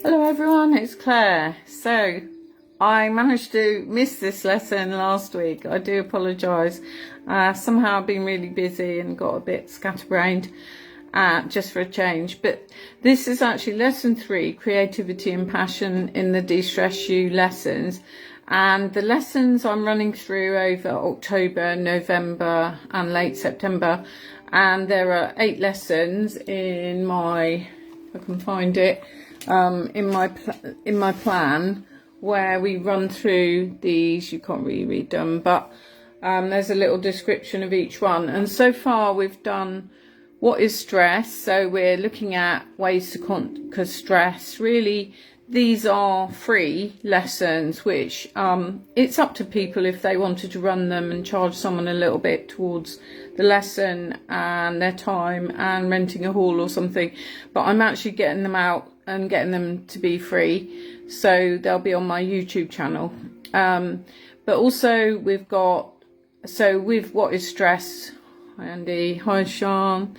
Hello everyone, it's Claire. So I managed to miss this lesson last week. I do apologise. Somehow I've been really busy and got a bit scatterbrained just for a change. But this is actually lesson 3, creativity and passion in the Destress You lessons. And the lessons I'm running through over October, November and late September. And there are 8 lessons in my, if I can find it, in my plan, where we run through these. You can't really read them, but there's a little description of each one. And so far we've done what is stress, so we're looking at ways to conquer stress. Really, these are free lessons, which it's up to people if they wanted to run them and charge someone a little bit towards the lesson and their time and renting a hall or something. But I'm actually getting them out and getting them to be free, so they'll be on my YouTube channel. But also we've got, so with what is stress, hi Andy, hi Sean,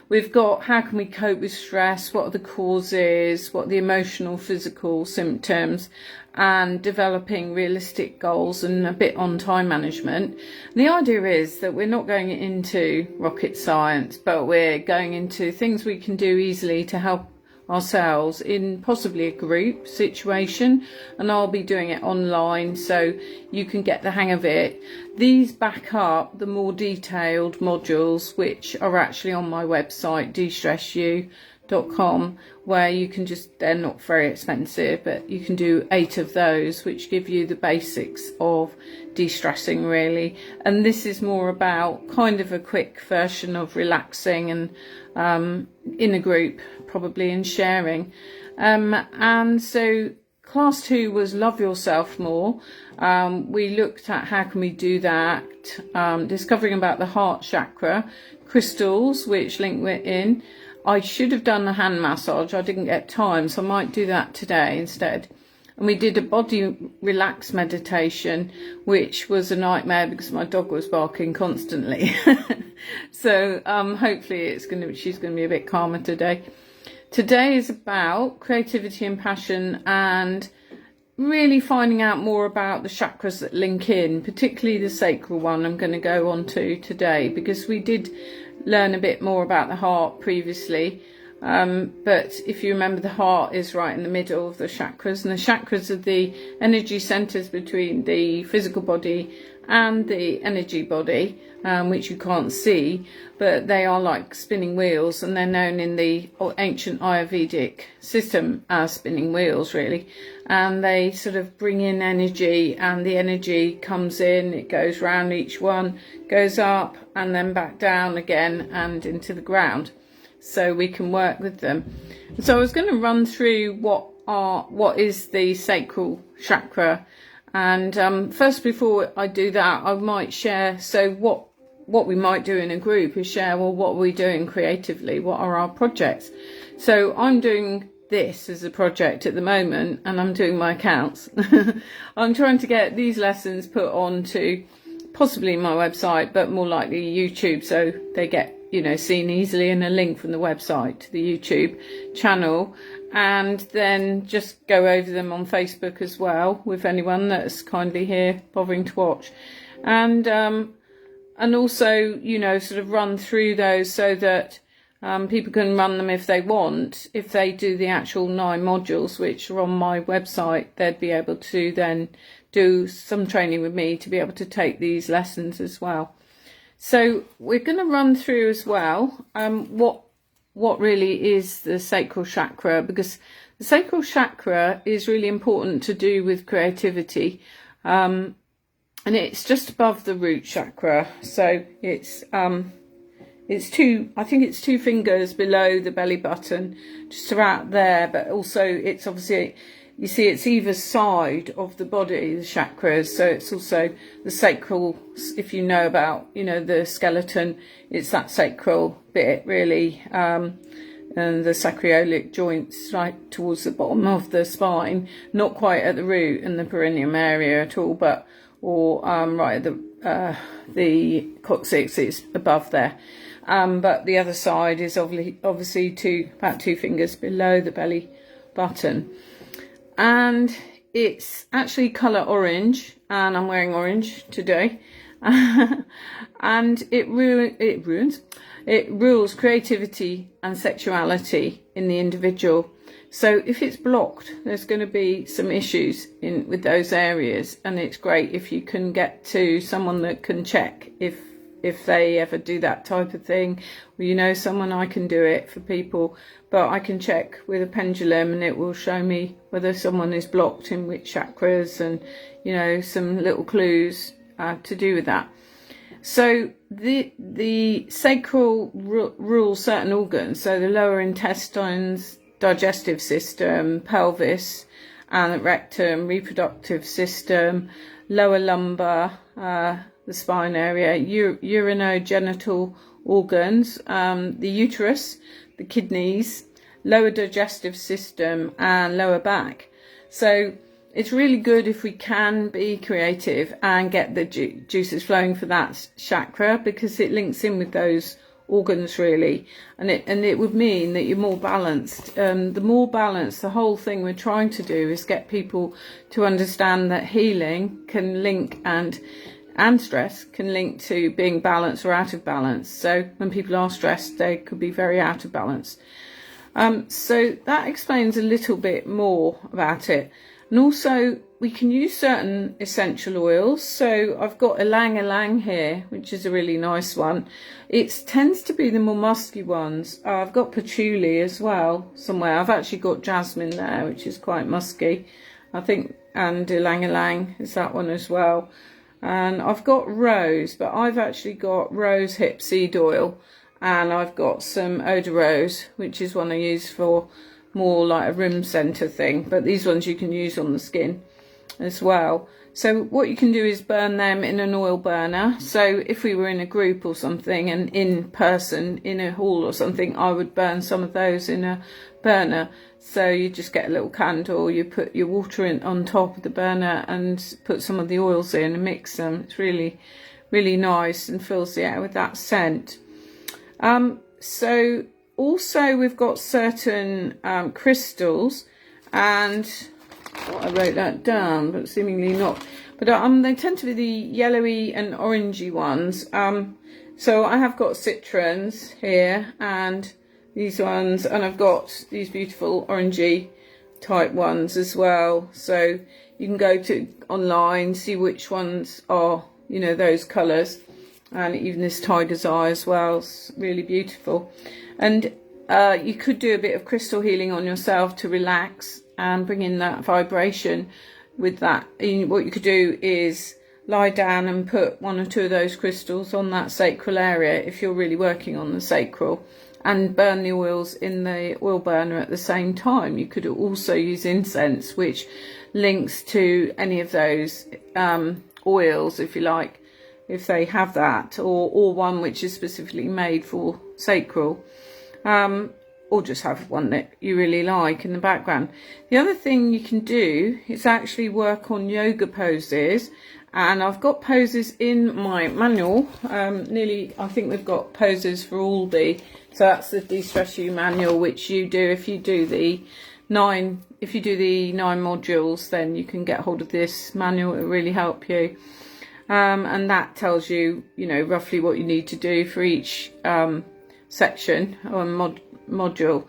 we've got how can we cope with stress, what are the causes, what are the emotional, physical symptoms, and developing realistic goals and a bit on time management. And the idea is that we're not going into rocket science, but we're going into things we can do easily to help ourselves in possibly a group situation, and I'll be doing it online so you can get the hang of it. These back up the more detailed modules which are actually on my website DestressYou.com, where you can just, they're not very expensive, but you can do 8 of those which give you the basics of de-stressing really. And this is more about kind of a quick version of relaxing and in a group probably, and sharing. And so class 2 was love yourself more. We looked at how can we do that, discovering about the heart chakra, crystals which link we're in. I should have done a hand massage, I didn't get time, so I might do that today instead. And we did a body relax meditation, which was a nightmare because my dog was barking constantly. So hopefully she's gonna be a bit calmer today. Today is about creativity and passion, and really finding out more about the chakras that link in, particularly the sacral one I'm going to go on to today, because we did learn a bit more about the heart previously. But if you remember, the heart is right in the middle of the chakras, and the chakras are the energy centers between the physical body and the energy body, which you can't see, but they are like spinning wheels, and they're known in the ancient Ayurvedic system as spinning wheels really. And they sort of bring in energy, and the energy comes in, it goes round each one, goes up and then back down again and into the ground, so we can work with them. So I was going to run through what is the sacral chakra, and first, before I do that, I might share, so what we might do in a group is share, well, what are we doing creatively, what are our projects. So I'm doing this as a project at the moment, and I'm doing my accounts. I'm trying to get these lessons put onto possibly my website, but more likely YouTube, so they get, you know, seen easily, and a link from the website to the YouTube channel, and then just go over them on Facebook as well with anyone that's kindly here bothering to watch, and also, you know, sort of run through those so that people can run them if they want. If they do the actual 9 modules which are on my website, they'd be able to then do some training with me to be able to take these lessons as well. So we're going to run through as well what really is the sacral chakra, because the sacral chakra is really important to do with creativity, and it's just above the root chakra. So it's I think it's 2 fingers below the belly button, just about there, but also it's obviously, you see, it's either side of the body, the chakras, so it's also the sacral, if you know about, you know, the skeleton, it's that sacral bit really, and the sacroiliac joints right towards the bottom of the spine, not quite at the root and the perineum area at all, but, or right at the coccyx is above there. But the other side is obviously about 2 fingers below the belly button. And it's actually colour orange, and I'm wearing orange today. And it rules creativity and sexuality in the individual. So if it's blocked, there's going to be some issues with those areas, and it's great if you can get to someone that can check if they ever do that type of thing. Well, you know someone, I can do it for people, but I can check with a pendulum and it will show me whether someone is blocked in which chakras, and you know, some little clues to do with that. So the sacral rules certain organs, so the lower intestines, digestive system, pelvis, and rectum, reproductive system, lower lumbar, the spine area, urinogenital organs, the uterus, the kidneys, lower digestive system, and lower back. So it's really good if we can be creative and get the juices flowing for that chakra, because it links in with those organs really, and it would mean that you're more balanced. The more balanced, the whole thing we're trying to do is get people to understand that healing can link and stress can link to being balanced or out of balance. So when people are stressed, they could be very out of balance. So that explains a little bit more about it. And also we can use certain essential oils. So I've got ylang ylang here, which is a really nice one. It tends to be the more musky ones. I've got patchouli as well somewhere. I've actually got jasmine there, which is quite musky, I think, and ylang ylang is that one as well. And I've got rose, but I've actually got rose hip seed oil, and I've got some eau de rose, which is one I use for more like a room centre thing, but these ones you can use on the skin as well. So what you can do is burn them in an oil burner. So if we were in a group or something and in person in a hall or something, I would burn some of those in a burner. So you just get a little candle, you put your water in on top of the burner and put some of the oils in and mix them. It's really, really nice and fills the air with that scent. So also we've got certain crystals, and I wrote that down, but seemingly not. But they tend to be the yellowy and orangey ones. So I have got citrons here, and these ones, and I've got these beautiful orangey type ones as well. So you can go to online, see which ones are, you know, those colours. And even this tiger's eye as well, it's really beautiful. And you could do a bit of crystal healing on yourself to relax and bring in that vibration with that. And what you could do is lie down and put one or two of those crystals on that sacral area if you're really working on the sacral, and burn the oils in the oil burner at the same time. You could also use incense, which links to any of those oils, if you like, if they have that, or one which is specifically made for sacral, or just have one that you really like in the background. The other thing you can do is actually work on yoga poses, and I've got poses in my manual. I think we've got poses for all so that's the Destress You manual, which you do if you do the 9 modules, then you can get hold of this manual. It will really help you. And that tells you, you know, roughly what you need to do for each section or module.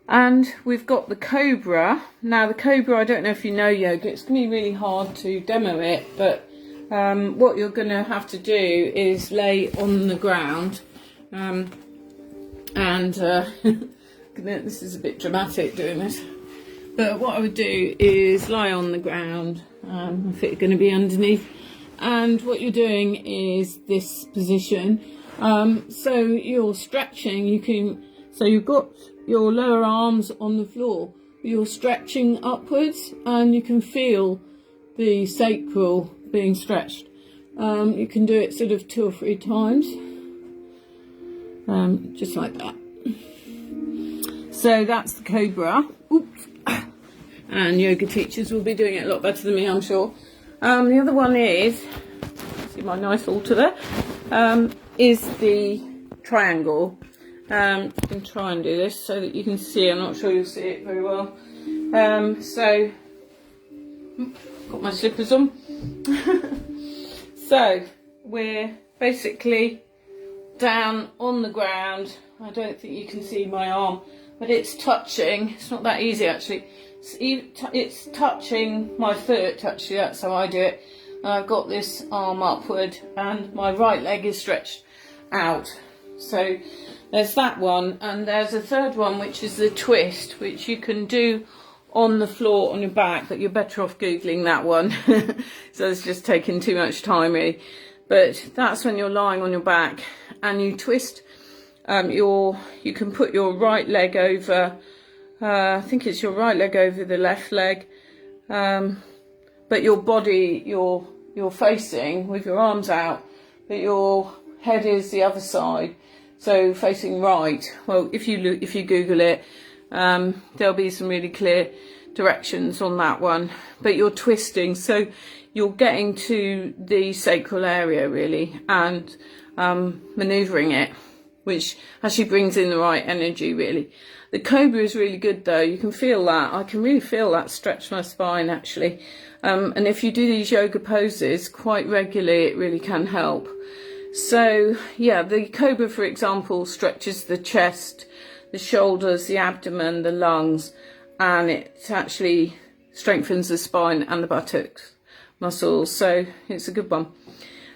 And we've got the cobra. Now the cobra, I don't know if you know yoga, it's going to be really hard to demo it, but what you're going to have to do is lay on the ground, this is a bit dramatic doing this, but what I would do is lie on the ground. I think it's going to be underneath. And what you're doing is this position. So you're stretching. So you've got your lower arms on the floor. You're stretching upwards, and you can feel the sacral being stretched. You can do it sort of 2 or 3 times, just like that. So that's the cobra. Oops. And yoga teachers will be doing it a lot better than me, I'm sure. The other one is, see my nice altar there, is the triangle. I can try and do this so that you can see. I'm not sure you'll see it very well. So, got my slippers on. So, we're basically down on the ground. I don't think you can see my arm, but it's touching. It's not that easy actually. It's touching my foot, actually. That's how I do it. And I've got this arm upward and my right leg is stretched out. So there's that one, and there's a third one, which is the twist, which you can do on the floor on your back, but you're better off googling that one. So it's just taking too much time really. But that's when you're lying on your back and you twist you can put your right leg over, I think it's your right leg over the left leg, but your body you're facing with your arms out, but your head is the other side, so facing right. Well, if you Google it, there'll be some really clear directions on that one, but you're twisting, so you're getting to the sacral area really, and maneuvering it, which actually brings in the right energy really. The cobra is really good though. You can feel that. I can really feel that stretch my spine actually. And if you do these yoga poses quite regularly, it really can help. So yeah, the cobra, for example, stretches the chest, the shoulders, the abdomen, the lungs, and it actually strengthens the spine and the buttocks muscles. So it's a good one.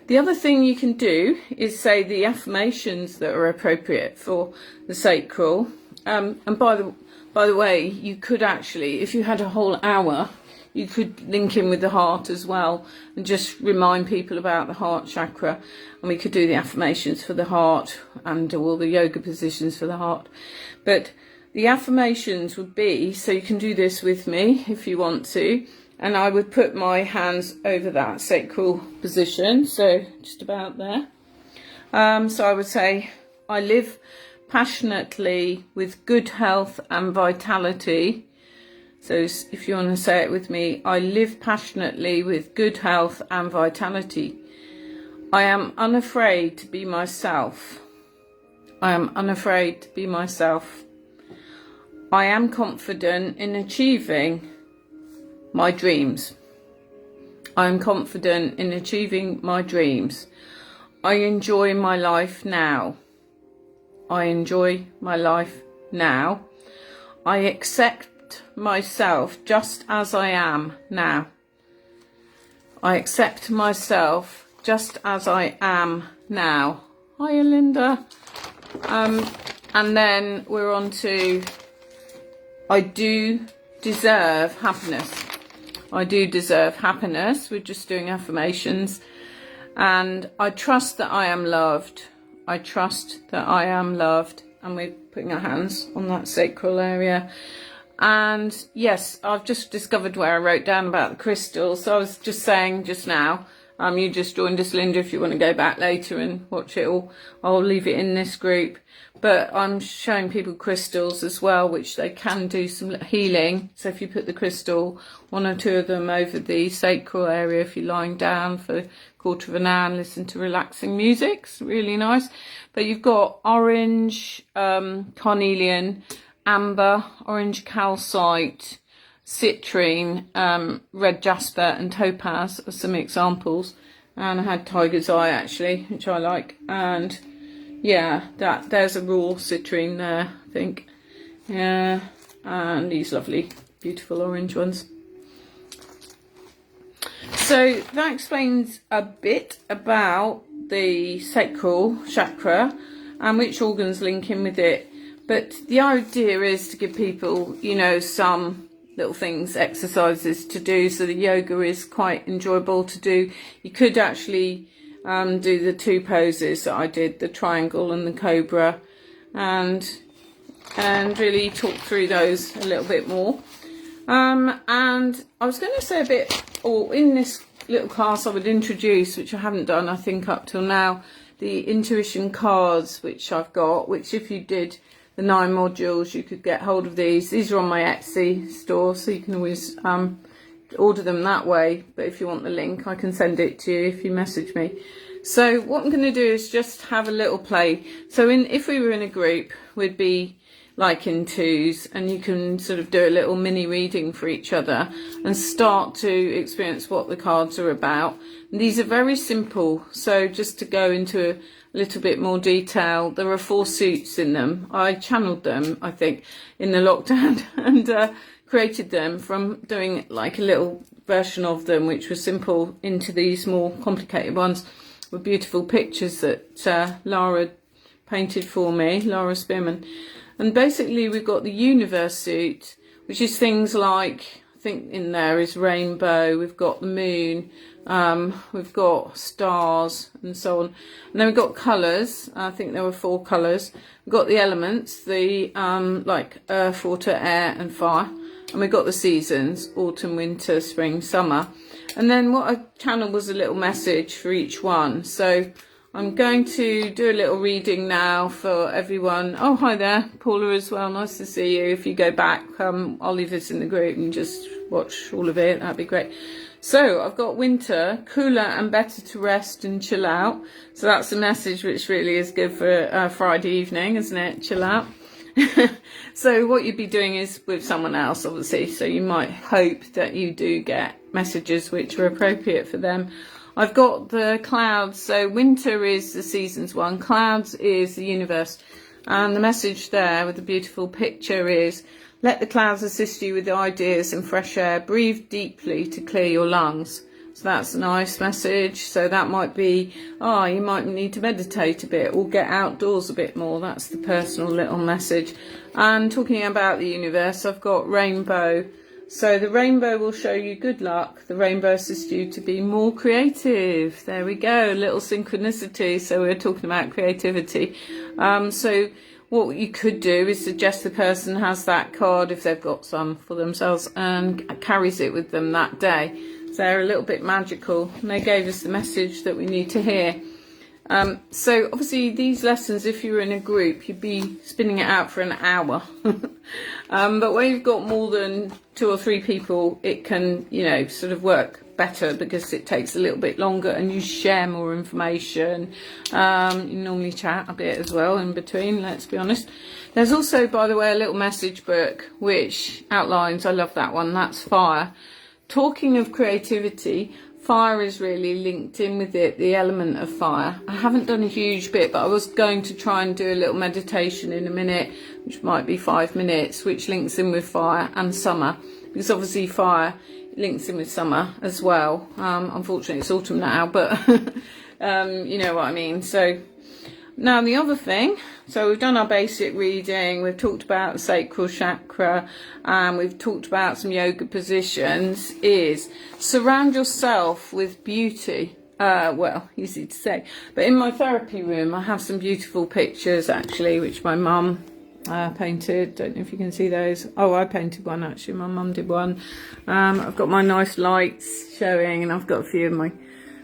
The other thing you can do is say the affirmations that are appropriate for the sacral. And by the way, you could actually, if you had a whole hour, you could link in with the heart as well and just remind people about the heart chakra. And we could do the affirmations for the heart and do all the yoga positions for the heart. But the affirmations would be, so you can do this with me if you want to. And I would put my hands over that sacral position, so just about there. So I would say, I live passionately with good health and vitality. So if you want to say it with me, I live passionately with good health and vitality. I am unafraid to be myself. I am unafraid to be myself. I am confident in achieving my dreams. I am confident in achieving my dreams. I enjoy my life now. I enjoy my life now. I accept myself just as I am now. I accept myself just as I am now. Hiya, Linda. And then we're on to, I do deserve happiness. I do deserve happiness. We're just doing affirmations. And I trust that I am loved. I trust that I am loved. And we're putting our hands on that sacral area. And yes, I've just discovered where I wrote down about the crystals. So I was just saying just now, you just joined us, Linda, if you want to go back later and watch it all. I'll leave it in this group. But I'm showing people crystals as well, which they can do some healing. So if you put the crystal, one or two of them over the sacral area, if you're lying down for a quarter of an hour and listen to relaxing music, it's really nice. But you've got orange, carnelian, amber, orange calcite, citrine, red jasper and topaz are some examples. And I had tiger's eye actually, which I like. And yeah, there's a raw citrine there, I think. Yeah, and these lovely, beautiful orange ones. So that explains a bit about the sacral chakra and which organs link in with it. But the idea is to give people, you know, some little things, exercises to do. So the yoga is quite enjoyable to do. You could actually do the two poses that I did, the triangle and the cobra, and really talk through those a little bit more. And I was going to say a bit, or in this little class I would introduce, which I haven't done I think up till now, the intuition cards which I've got, which if you did the 9 modules you could get hold of these. These are on my Etsy store, so you can always order them that way, but if you want the link I can send it to you if you message me. So what I'm going to do is just have a little play. So if we were in a group, we'd be like in twos, and you can sort of do a little mini reading for each other and start to experience what the cards are about. And these are very simple. So just to go into a little bit more detail, there are 4 suits in them. I channeled them, I think, in the lockdown and created them from doing like a little version of them, which was simple, into these more complicated ones with beautiful pictures that Lara painted for me, Lara Spearman. And basically we've got the universe suit, which is things like, I think in there is rainbow, we've got the moon, we've got stars and so on. And then we've got colours. I think there were 4 colours. We've got the elements, the like earth, water, air and fire. And we've got the seasons, autumn, winter, spring, summer. And then what I channeled was a little message for each one. So I'm going to do a little reading now for everyone. Oh, hi there, Paula as well. Nice to see you. If you go back, I'll leave this in the group and just watch all of it. That'd be great. So I've got winter, cooler and better to rest and chill out. So that's a message which really is good for Friday evening, isn't it? Chill out. So what you'd be doing is with someone else, obviously. So you might hope that you do get messages which are appropriate for them. I've got the clouds. So winter is the seasons one. Clouds is the universe. And the message there with the beautiful picture is, let the clouds assist you with ideas and fresh air. Breathe deeply to clear your lungs. So that's a nice message. So that might be, you might need to meditate a bit or get outdoors a bit more. That's the personal little message. And talking about the universe, I've got rainbow. So the rainbow will show you good luck. The rainbow assists you to be more creative. There we go, little synchronicity. So we're talking about creativity. So what you could do is suggest the person has that card, if they've got some for themselves, and carries it with them that day. So they're a little bit magical, and they gave us the message that we need to hear. So obviously these lessons, if you were in a group, you'd be spinning it out for an hour. But when you've got more than 2 or 3 people, it can, sort of work better because it takes a little bit longer and you share more information. You normally chat a bit as well in between, let's be honest. There's also, by the way, a little message book which outlines, I love that one, that's fire. Talking of creativity, fire is really linked in with it, the element of fire. I haven't done a huge bit, but I was going to try and do a little meditation in a minute, which might be 5 minutes, which links in with fire and summer, because obviously fire links in with summer as well. Unfortunately it's autumn now, but you know what I mean. So now the other thing, so we've done our basic reading, we've talked about the sacral chakra, and we've talked about some yoga positions, is surround yourself with beauty. Well, easy to say, but in my therapy room I have some beautiful pictures actually, which my mum painted. Don't know if you can see those. Oh, I painted one actually, my mum did one. I've got my nice lights showing, and I've got a few of my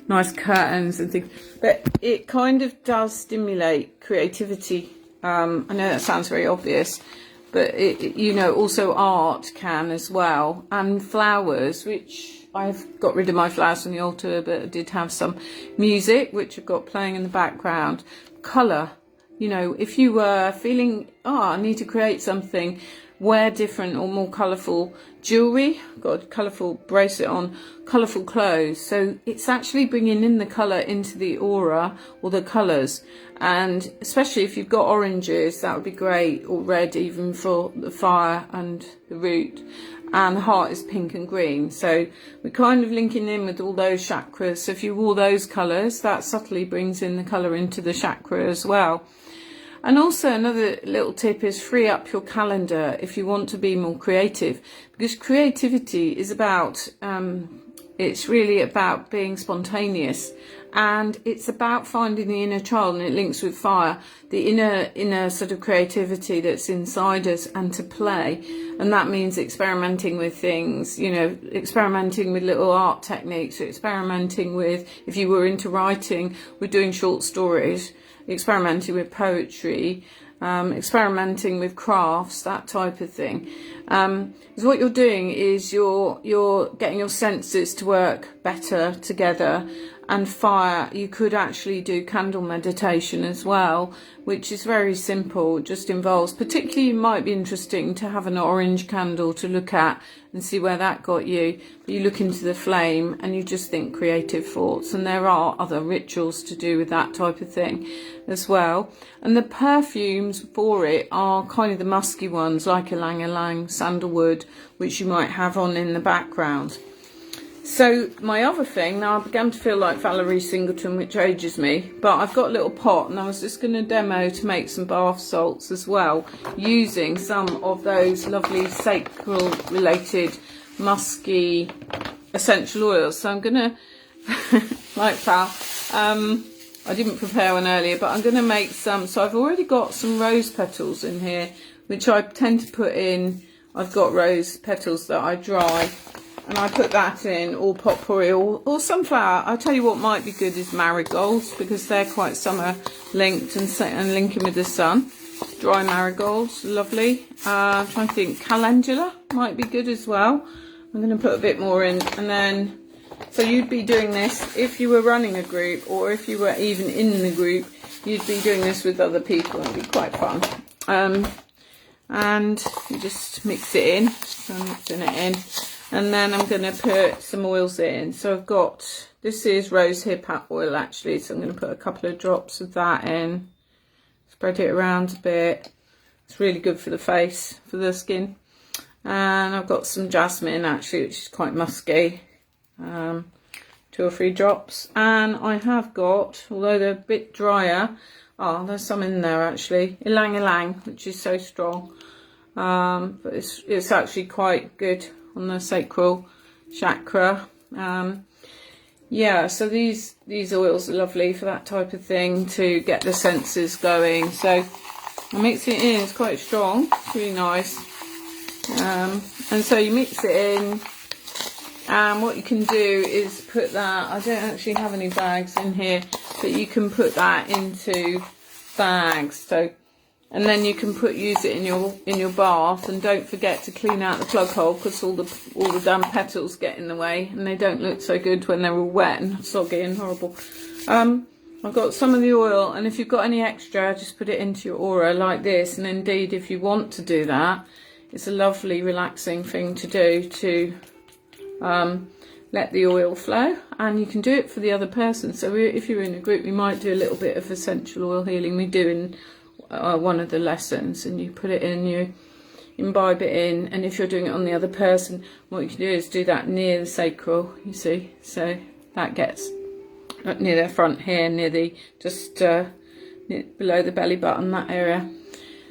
nice curtains and things, but it kind of does stimulate creativity. I know that sounds very obvious, but also art can as well, and flowers, which I've got rid of my flowers from the altar, but I did have some music which I've got playing in the background. Colour, if you were feeling, I need to create something, wear different or more colourful jewellery, got a colourful bracelet on, colourful clothes. So it's actually bringing in the colour into the aura or the colours. And especially if you've got oranges, that would be great, or red even for the fire and the root. And the heart is pink and green. So we're kind of linking in with all those chakras. So if you wore those colours, that subtly brings in the colour into the chakra as well. And also another little tip is free up your calendar if you want to be more creative, because creativity is about, it's really about being spontaneous, and it's about finding the inner child, and it links with fire, the inner sort of creativity that's inside us, and to play. And that means experimenting with things, experimenting with little art techniques, experimenting with, if you were into writing, we're doing short stories, experimenting with poetry, experimenting with crafts, that type of thing. Because what you're doing is you're getting your senses to work better together, and fire, you could actually do candle meditation as well, which is very simple. It just involves, particularly it might be interesting to have an orange candle to look at and see where that got you. But you look into the flame and you just think creative thoughts, and there are other rituals to do with that type of thing as well. And the perfumes for it are kind of the musky ones, like ylang ylang, sandalwood, which you might have on in the background. So my other thing, now I began to feel like Valerie Singleton, which ages me, but I've got a little pot and I was just going to demo to make some bath salts as well, using some of those lovely sacral related musky essential oils. So I'm going to, like that, I didn't prepare one earlier, but I'm going to make some. So I've already got some rose petals in here, which I tend to put in. I've got rose petals that I dry, and I put that in, or potpourri, or sunflower. I'll tell you what might be good is marigolds, because they're quite summer linked and linking with the sun. Dry marigolds, lovely. I'm trying to think, calendula might be good as well. I'm going to put a bit more in, and then, so you'd be doing this if you were running a group, or if you were even in the group, you'd be doing this with other people. It'd be quite fun. And you just mix it in. So I'm mixing it in. And then I'm going to put some oils in. So I've got, this is rose hip oil actually. So I'm going to put a couple of drops of that in. Spread it around a bit. It's really good for the face, for the skin. And I've got some jasmine actually, which is quite musky. 2 or 3 drops. And I have got, although they're a bit drier, there's some in there actually. Ylang ylang, which is so strong. But it's actually quite good on the sacral chakra. Yeah, so these oils are lovely for that type of thing, to get the senses going. So I mix it in. It's quite strong. It's really nice. And so you mix it in, and what you can do is put that, I don't actually have any bags in here, but you can put that into bags. So, and then you can use it in your bath, and don't forget to clean out the plug hole, because all the damn petals get in the way, and they don't look so good when they're all wet and soggy and horrible. I've got some of the oil, and if you've got any extra, just put it into your aura like this. And indeed, if you want to do that, it's a lovely relaxing thing to do, to let the oil flow, and you can do it for the other person. So if you're in a group, we might do a little bit of essential oil healing. We do in one of the lessons, and you put it in, you imbibe it in, and if you're doing it on the other person, what you can do is do that near the sacral, you see, so that gets near their front here, near the, just below the belly button, that area.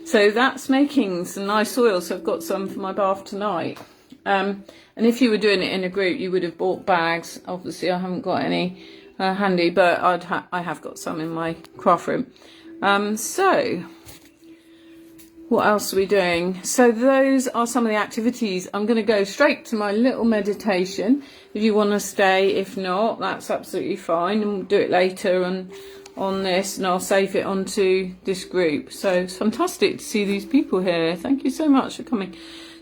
So that's making some nice oil. So I've got some for my bath tonight. And if you were doing it in a group, you would have bought bags. Obviously I haven't got any handy, but I have got some in my craft room. So what else are we doing? So those are some of the activities. I'm going to go straight to my little meditation. If you want to stay, if not, that's absolutely fine, and we'll do it later on this, and I'll save it onto this group. So it's fantastic to see these people here. Thank you so much for coming.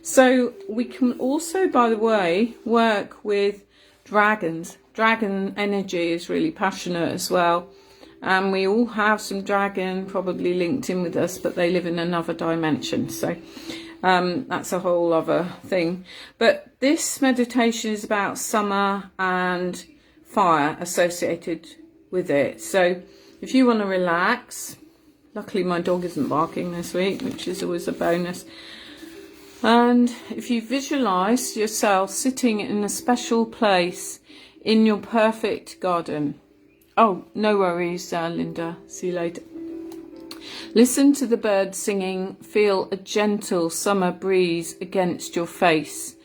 So we can also, by the way, work with dragons. Dragon energy is really passionate as well. And we all have some dragon probably linked in with us, but they live in another dimension. So that's a whole other thing. But this meditation is about summer and fire associated with it. So if you want to relax, luckily my dog isn't barking this week, which is always a bonus. And if you visualize yourself sitting in a special place in your perfect garden. Oh, no worries, Linda. See you later. Listen to the birds singing. Feel a gentle summer breeze against your face.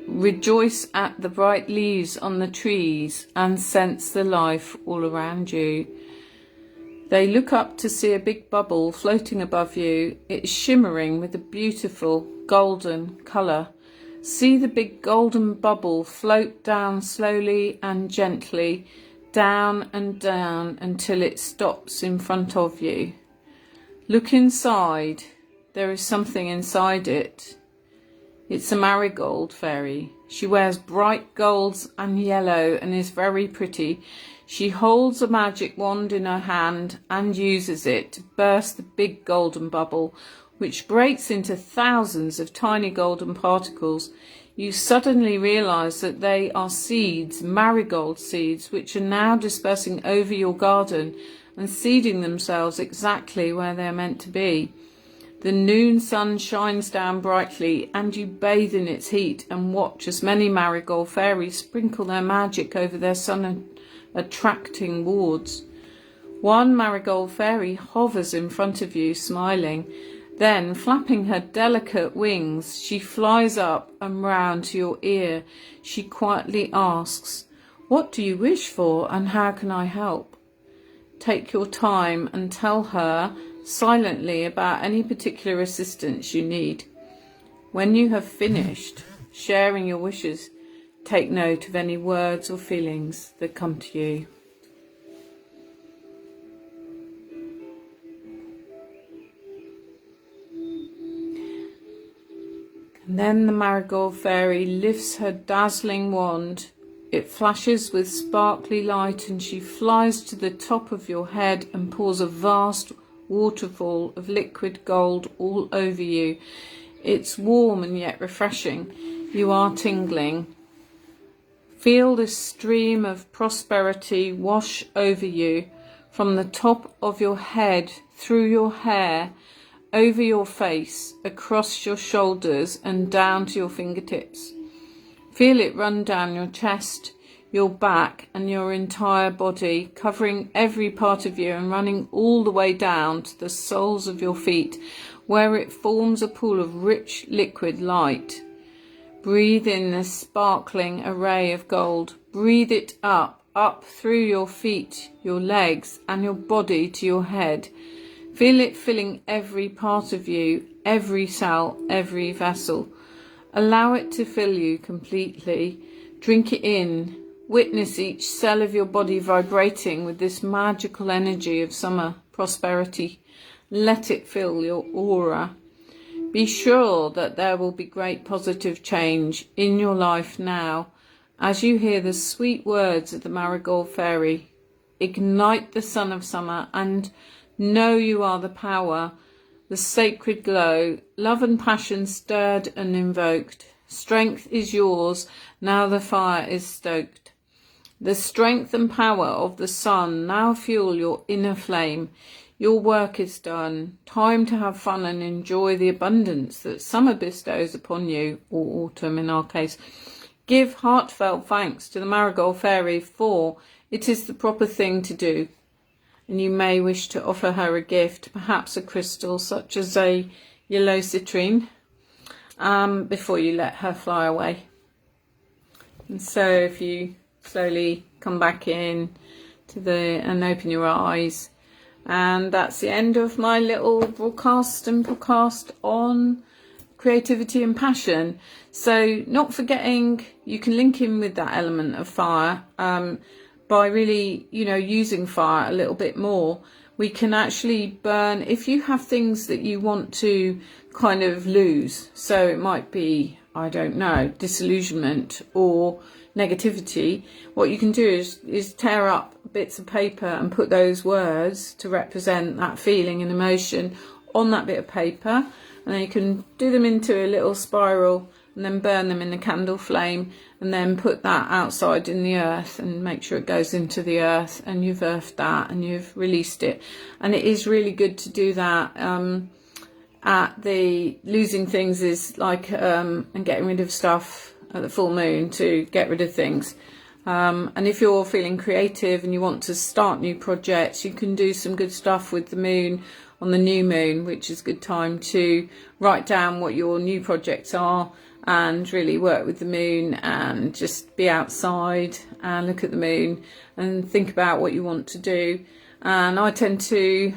Rejoice at the bright leaves on the trees and sense the life all around you. They look up to see a big bubble floating above you. It's shimmering with a beautiful golden colour. See the big golden bubble float down slowly and gently, down and down until it stops in front of you. Look inside. There is something inside it. It's a marigold fairy. She wears bright golds and yellow and is very pretty. She holds a magic wand in her hand and uses it to burst the big golden bubble, which breaks into thousands of tiny golden particles. You suddenly realize that they are seeds, marigold seeds, which are now dispersing over your garden and seeding themselves exactly where they're meant to be. The noon sun shines down brightly, and you bathe in its heat and watch as many marigold fairies sprinkle their magic over their sun-attracting wards. One marigold fairy hovers in front of you, smiling. Then, flapping her delicate wings, she flies up and round to your ear. She quietly asks, "What do you wish for, and how can I help?" Take your time and tell her silently about any particular assistance you need. When you have finished sharing your wishes, take note of any words or feelings that come to you. And then the marigold fairy lifts her dazzling wand. It flashes with sparkly light, and she flies to the top of your head and pours a vast waterfall of liquid gold all over you. It's warm and yet refreshing. You are tingling. Feel this stream of prosperity wash over you from the top of your head, through your hair, over your face, across your shoulders and down to your fingertips. Feel it run down your chest, your back and your entire body, covering every part of you and running all the way down to the soles of your feet, where it forms a pool of rich liquid light. Breathe in this sparkling array of gold. Breathe it up through your feet, your legs and your body to your head. Feel it filling every part of you, every cell, every vessel. Allow it to fill you completely. Drink it in. Witness each cell of your body vibrating with this magical energy of summer prosperity. Let it fill your aura. Be sure that there will be great positive change in your life now as you hear the sweet words of the marigold fairy. Ignite the sun of summer and know you are the power, the sacred glow, love and passion stirred and invoked. Strength is yours, now the fire is stoked. The strength and power of the sun now fuel your inner flame. Your work is done. Time to have fun and enjoy the abundance that summer bestows upon you, or autumn in our case. Give heartfelt thanks to the marigold fairy, for it is the proper thing to do. And you may wish to offer her a gift, perhaps a crystal such as a yellow citrine, before you let her fly away. And so if you slowly come back in and open your eyes, and that's the end of my little broadcast and podcast on creativity and passion. So not forgetting, you can link in with that element of fire by really, using fire a little bit more. We can actually burn, if you have things that you want to kind of lose. So it might be, I don't know, disillusionment or negativity. What you can do is tear up bits of paper and put those words to represent that feeling and emotion on that bit of paper, and then you can do them into a little spiral and then burn them in the candle flame, and then put that outside in the earth and make sure it goes into the earth, and you've earthed that and you've released it. And it is really good to do that at the losing things is like and getting rid of stuff at the full moon to get rid of things. And if you're feeling creative and you want to start new projects, you can do some good stuff with the moon on the new moon, which is a good time to write down what your new projects are and really work with the moon and just be outside and look at the moon and think about what you want to do. And I tend to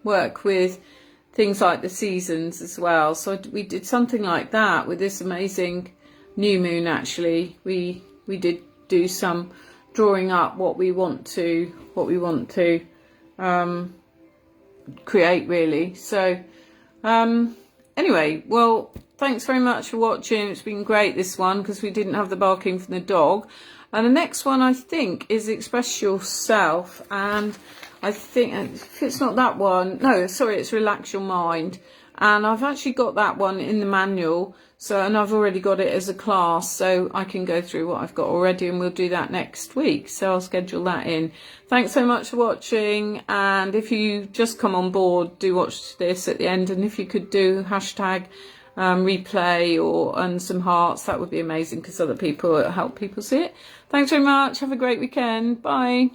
work with things like the seasons as well. So we did something like that with this amazing new moon. Actually, we did do some drawing up what we want to create, really. So anyway, well, thanks very much for watching. It's been great, this one, because we didn't have the barking from the dog. And the next one, I think, is Express Yourself. And I think, if it's not that one, no, sorry, it's Relax Your Mind. And I've actually got that one in the manual. So, and I've already got it as a class, so I can go through what I've got already, and we'll do that next week. So I'll schedule that in. Thanks so much for watching. And if you just come on board, do watch this at the end. And if you could do hashtag replay and some hearts, that would be amazing, because other people help people see it. Thanks very much. Have a great weekend. Bye.